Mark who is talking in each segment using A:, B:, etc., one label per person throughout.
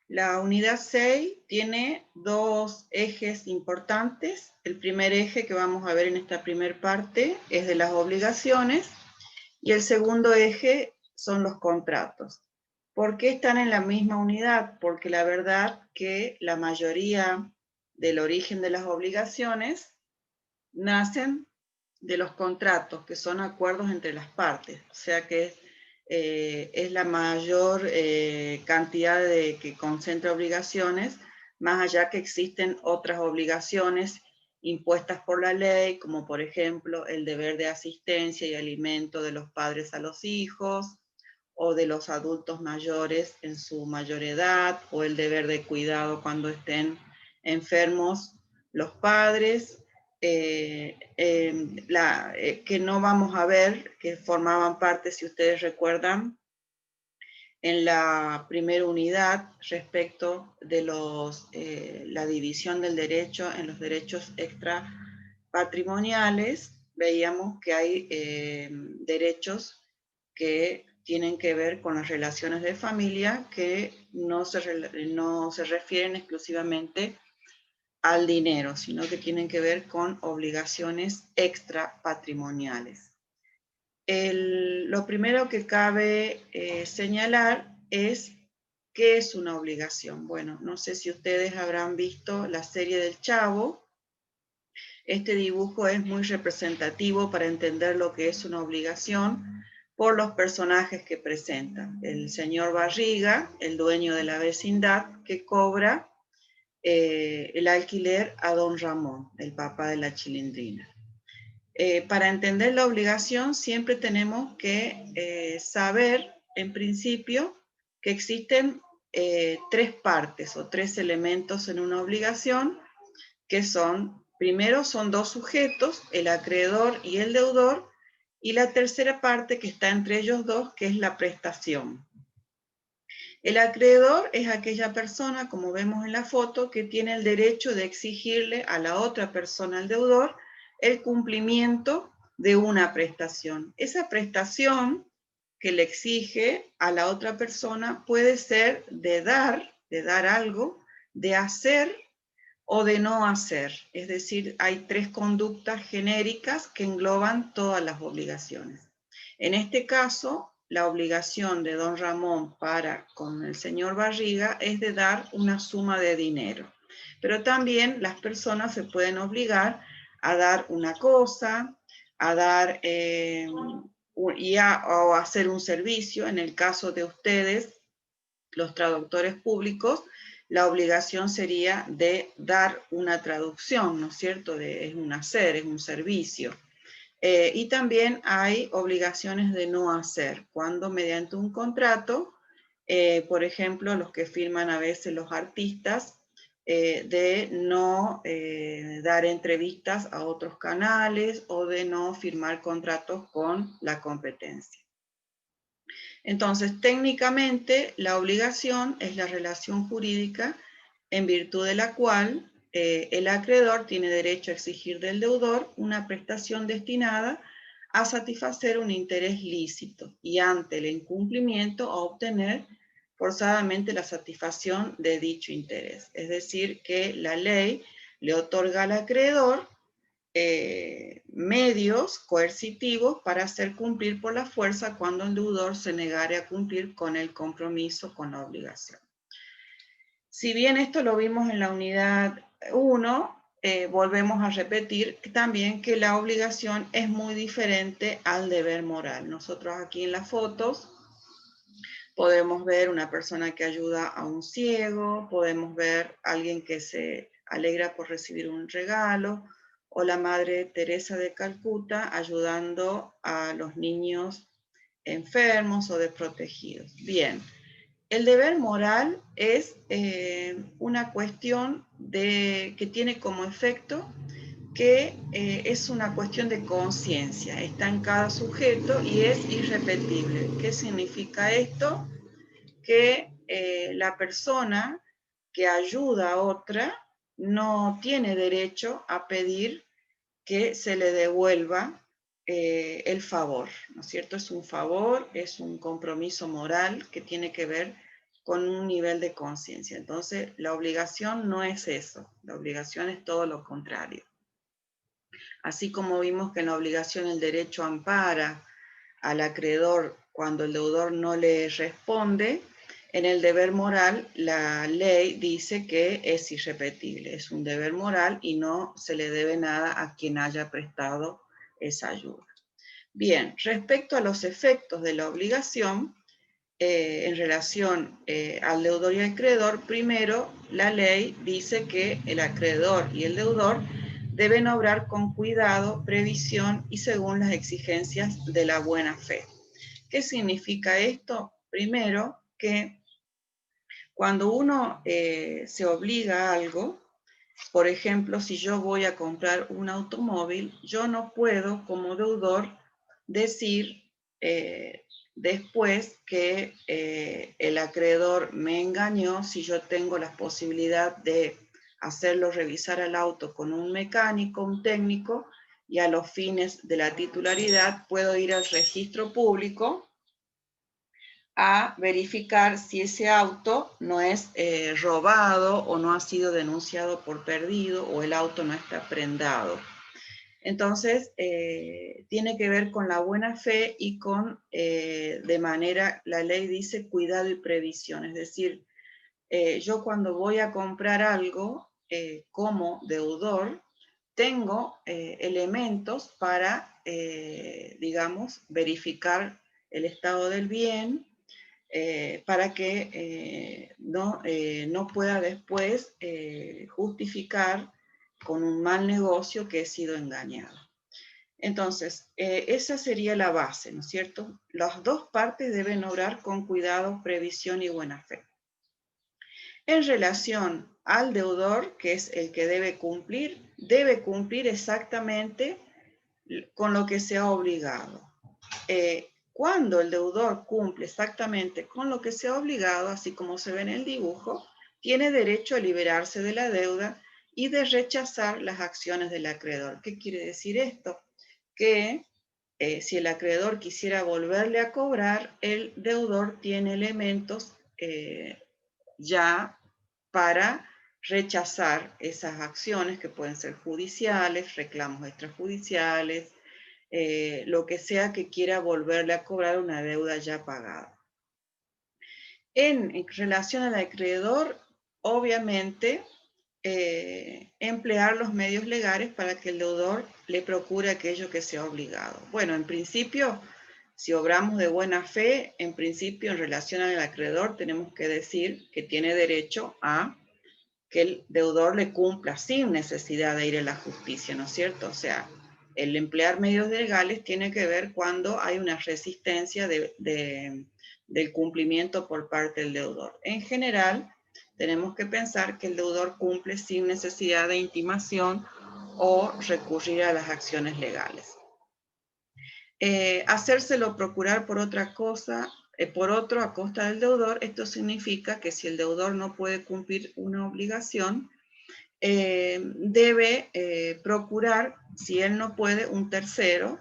A: La unidad 6 tiene dos ejes importantes. El primer eje que vamos a ver en esta primera parte es de las obligaciones y el segundo eje son los contratos. ¿Por qué están en la misma unidad? Porque la verdad que la mayoría del origen de las obligaciones nacen de los contratos, que son acuerdos entre las partes. O sea que es la mayor cantidad de que concentra obligaciones, más allá que existen otras obligaciones impuestas por la ley, como por ejemplo el deber de asistencia y alimento de los padres a los hijos, o de los adultos mayores en su mayor edad, o el deber de cuidado cuando estén enfermos los padres, que no vamos a ver, que formaban parte, si ustedes recuerdan, en la primera unidad respecto de la división del derecho en los derechos extrapatrimoniales. Veíamos que hay derechos que tienen que ver con las relaciones de familia que no se refieren exclusivamente al dinero, sino que tienen que ver con obligaciones extrapatrimoniales. Lo primero que cabe señalar es qué es una obligación. Bueno, no sé si ustedes habrán visto la serie del Chavo. Este dibujo es muy representativo para entender lo que es una obligación por los personajes que presentan. El señor Barriga, el dueño de la vecindad, que cobra el alquiler a don Ramón, el papá de la Chilindrina. Para entender la obligación siempre tenemos que saber, en principio, que existen tres partes o tres elementos en una obligación, que son, primero son dos sujetos, el acreedor y el deudor, y la tercera parte que está entre ellos dos, que es la prestación. El acreedor es aquella persona, como vemos en la foto, que tiene el derecho de exigirle a la otra persona, al deudor, el cumplimiento de una prestación. Esa prestación que le exige a la otra persona puede ser de dar algo, de hacer o de no hacer. Es decir, hay tres conductas genéricas que engloban todas las obligaciones. En este caso, la obligación de don Ramón para con el señor Barriga es de dar una suma de dinero. Pero también las personas se pueden obligar a dar una cosa, a dar o hacer un servicio. En el caso de ustedes, los traductores públicos, la obligación sería de dar una traducción, ¿no es cierto? Es un hacer, es un servicio. Y también hay obligaciones de no hacer, cuando mediante un contrato, por ejemplo, los que firman a veces los artistas, de no dar entrevistas a otros canales o de no firmar contratos con la competencia. Entonces, técnicamente, la obligación es la relación jurídica en virtud de la cual el acreedor tiene derecho a exigir del deudor una prestación destinada a satisfacer un interés lícito y ante el incumplimiento a obtener forzadamente la satisfacción de dicho interés. Es decir, que la ley le otorga al acreedor medios coercitivos para hacer cumplir por la fuerza cuando el deudor se negare a cumplir con el compromiso, con la obligación. Si bien esto lo vimos en la unidad 1, volvemos a repetir también que la obligación es muy diferente al deber moral. Nosotros aquí en las fotos podemos ver una persona que ayuda a un ciego, podemos ver a alguien que se alegra por recibir un regalo, o la Madre Teresa de Calcuta ayudando a los niños enfermos o desprotegidos. Bien, el deber moral es una cuestión que tiene como efecto que es una cuestión de conciencia, está en cada sujeto y es irrepetible. ¿Qué significa esto? Que la persona que ayuda a otra no tiene derecho a pedir que se le devuelva el favor, ¿no es cierto? Es un favor, es un compromiso moral que tiene que ver con un nivel de conciencia. Entonces, la obligación no es eso, la obligación es todo lo contrario. Así como vimos que en la obligación el derecho ampara al acreedor cuando el deudor no le responde, en el deber moral la ley dice que es irrepetible, es un deber moral y no se le debe nada a quien haya prestado esa ayuda. Bien, respecto a los efectos de la obligación, en relación al deudor y al acreedor, primero la ley dice que el acreedor y el deudor deben obrar con cuidado, previsión y según las exigencias de la buena fe. ¿Qué significa esto? Primero, que cuando uno se obliga a algo, por ejemplo, si yo voy a comprar un automóvil, yo no puedo como deudor decir después que el acreedor me engañó si yo tengo la posibilidad de hacerlo revisar al auto con un mecánico, un técnico, y a los fines de la titularidad puedo ir al registro público a verificar si ese auto no es robado o no ha sido denunciado por perdido o el auto no está prendado. Entonces, tiene que ver con la buena fe y con, de manera, la ley dice cuidado y previsión. Es decir, yo cuando voy a comprar algo como deudor, tengo elementos para, digamos, verificar el estado del bien, para que no pueda después justificar con un mal negocio que he sido engañado. Entonces, esa sería la base, ¿no es cierto? Las dos partes deben obrar con cuidado, previsión y buena fe. En relación al deudor, que es el que debe cumplir exactamente con lo que se ha obligado. Cuando el deudor cumple exactamente con lo que se ha obligado, así como se ve en el dibujo, tiene derecho a liberarse de la deuda y de rechazar las acciones del acreedor. ¿Qué quiere decir esto? Que si el acreedor quisiera volverle a cobrar, el deudor tiene elementos ya para rechazar esas acciones que pueden ser judiciales, reclamos extrajudiciales, lo que sea que quiera volverle a cobrar una deuda ya pagada. En relación al acreedor, obviamente, emplear los medios legales para que el deudor le procure aquello que se ha obligado. Bueno, en principio, si obramos de buena fe, en principio, en relación al acreedor, tenemos que decir que tiene derecho a que el deudor le cumpla sin necesidad de ir a la justicia, ¿no es cierto? O sea, el emplear medios legales tiene que ver cuando hay una resistencia del cumplimiento por parte del deudor. En general, tenemos que pensar que el deudor cumple sin necesidad de intimación o recurrir a las acciones legales. Hacérselo procurar por otra cosa, por otro a costa del deudor, esto significa que si el deudor no puede cumplir una obligación, debe procurar, si él no puede, un tercero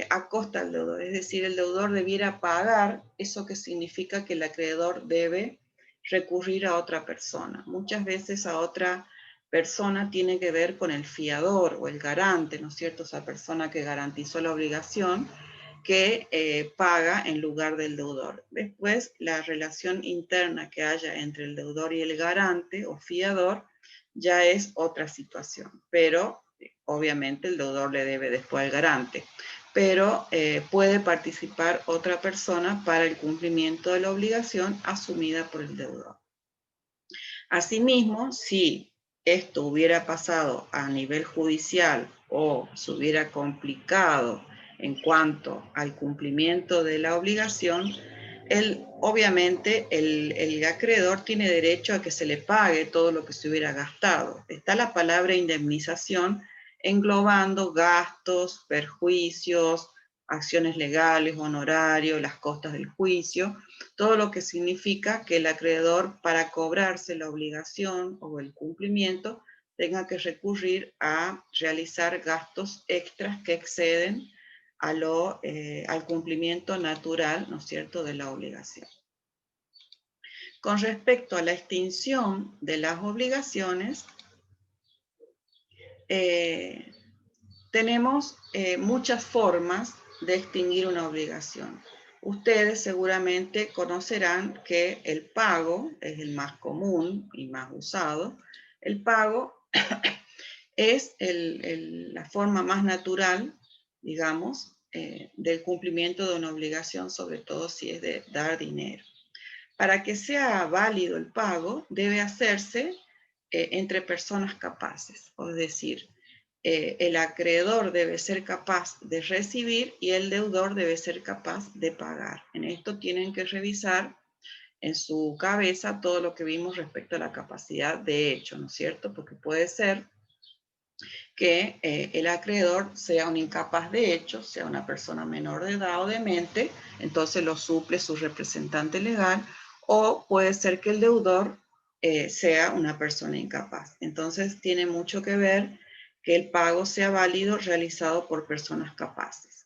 A: a costa del deudor. Es decir, el deudor debiera pagar eso que significa que el acreedor debe recurrir a otra persona. Muchas veces a otra persona tiene que ver con el fiador o el garante, ¿no es cierto? Esa persona que garantizó la obligación, que paga en lugar del deudor. Después, la relación interna que haya entre el deudor y el garante o fiador ya es otra situación, pero obviamente el deudor le debe después al garante, pero puede participar otra persona para el cumplimiento de la obligación asumida por el deudor. Asimismo, si esto hubiera pasado a nivel judicial o se hubiera complicado en cuanto al cumplimiento de la obligación, obviamente el acreedor tiene derecho a que se le pague todo lo que se hubiera gastado. Está la palabra indemnización englobando gastos, perjuicios, acciones legales, honorarios, las costas del juicio, todo lo que significa que el acreedor, para cobrarse la obligación o el cumplimiento, tenga que recurrir a realizar gastos extras que exceden al cumplimiento natural, ¿no es cierto?, de la obligación. Con respecto a la extinción de las obligaciones, tenemos muchas formas de extinguir una obligación. Ustedes seguramente conocerán que el pago es el más común y más usado. El pago es la forma más natural, digamos, del cumplimiento de una obligación, sobre todo si es de dar dinero. Para que sea válido el pago, debe hacerse entre personas capaces, es decir, el acreedor debe ser capaz de recibir y el deudor debe ser capaz de pagar. En esto tienen que revisar en su cabeza todo lo que vimos respecto a la capacidad de hecho, ¿no es cierto? Porque puede ser que el acreedor sea un incapaz de hecho, sea una persona menor de edad o demente, entonces lo suple su representante legal, o puede ser que el deudor sea una persona incapaz. Entonces tiene mucho que ver que el pago sea válido realizado por personas capaces.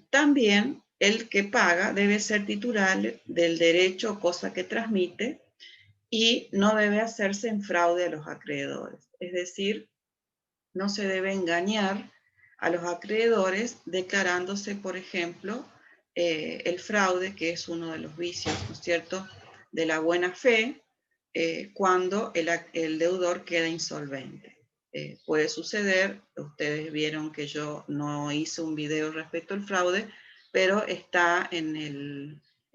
A: También el que paga debe ser titular del derecho o cosa que transmite y no debe hacerse en fraude a los acreedores. Es decir, no se debe engañar a los acreedores declarándose, por ejemplo, el fraude, que es uno de los vicios, ¿no es cierto?, de la buena fe, cuando el deudor queda insolvente. Puede suceder, ustedes vieron que yo no hice un video respecto al fraude, pero está en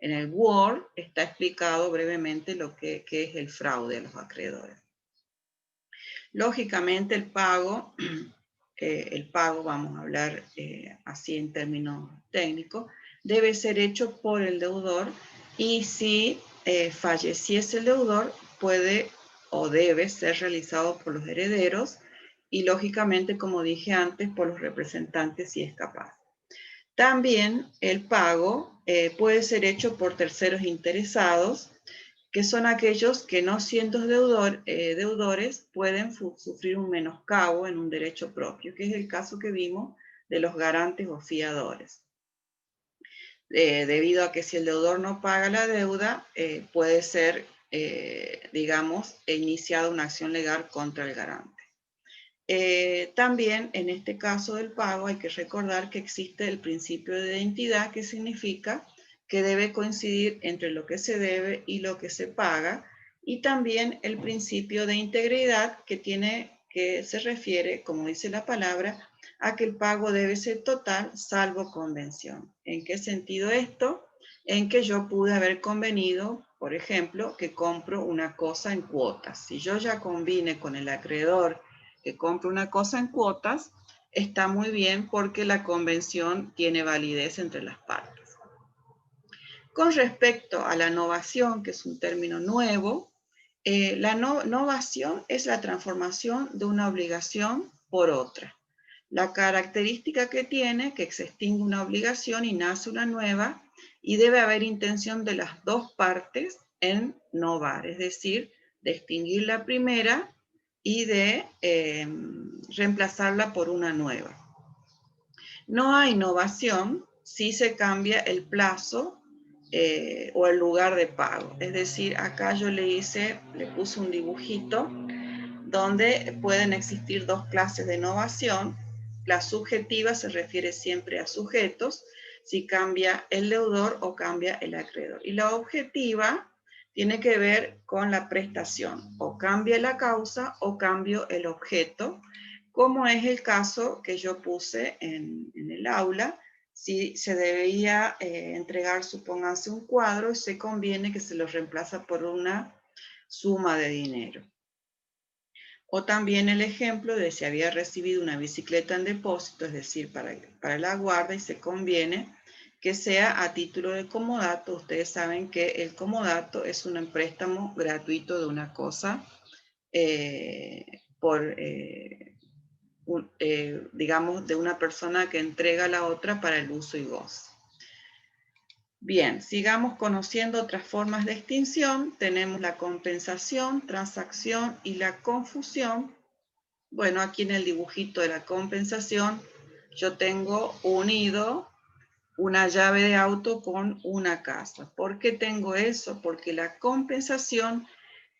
A: el Word, está explicado brevemente lo que es el fraude a los acreedores. Lógicamente el pago, vamos a hablar así en términos técnicos, debe ser hecho por el deudor y si falleciese el deudor puede o debe ser realizado por los herederos y lógicamente, como dije antes, por los representantes si es capaz. También el pago puede ser hecho por terceros interesados, que son aquellos que no siendo deudores pueden sufrir un menoscabo en un derecho propio, que es el caso que vimos de los garantes o fiadores. Debido a que si el deudor no paga la deuda, puede ser, digamos, iniciada una acción legal contra el garante. También en este caso del pago hay que recordar que existe el principio de identidad, que significa que debe coincidir entre lo que se debe y lo que se paga, y también el principio de integridad que se refiere, como dice la palabra, a que el pago debe ser total salvo convención. ¿En qué sentido esto? En que yo pude haber convenido, por ejemplo, que compro una cosa en cuotas. Si yo ya convine con el acreedor que compro una cosa en cuotas, está muy bien porque la convención tiene validez entre las partes. Con respecto a la novación, que es un término nuevo, la novación es la transformación de una obligación por otra. La característica que tiene, que se extingue una obligación y nace una nueva, y debe haber intención de las dos partes en novar, es decir, de extinguir la primera y de reemplazarla por una nueva. No hay novación si se cambia el plazo o el lugar de pago. Es decir, acá yo le puse un dibujito donde pueden existir dos clases de novación. La subjetiva se refiere siempre a sujetos, si cambia el deudor o cambia el acreedor. Y la objetiva tiene que ver con la prestación, o cambia la causa o cambio el objeto, como es el caso que yo puse en el aula. Si se debía entregar, supónganse, un cuadro, se conviene que se lo reemplaza por una suma de dinero. O también el ejemplo de si había recibido una bicicleta en depósito, es decir, para la guarda, y se conviene que sea a título de comodato. Ustedes saben que el comodato es un préstamo gratuito de una cosa digamos, de una persona que entrega a la otra para el uso y goce. Bien, sigamos conociendo otras formas de extinción. Tenemos la compensación, transacción y la confusión. Bueno, aquí en el dibujito de la compensación yo tengo unido una llave de auto con una casa. ¿Por qué tengo eso? Porque la compensación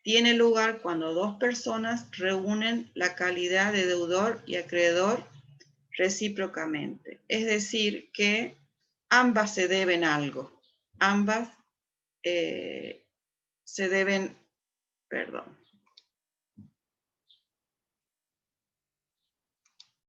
A: tiene lugar cuando dos personas reúnen la calidad de deudor y acreedor recíprocamente. Es decir, que ambas se deben algo. Ambas se deben, perdón,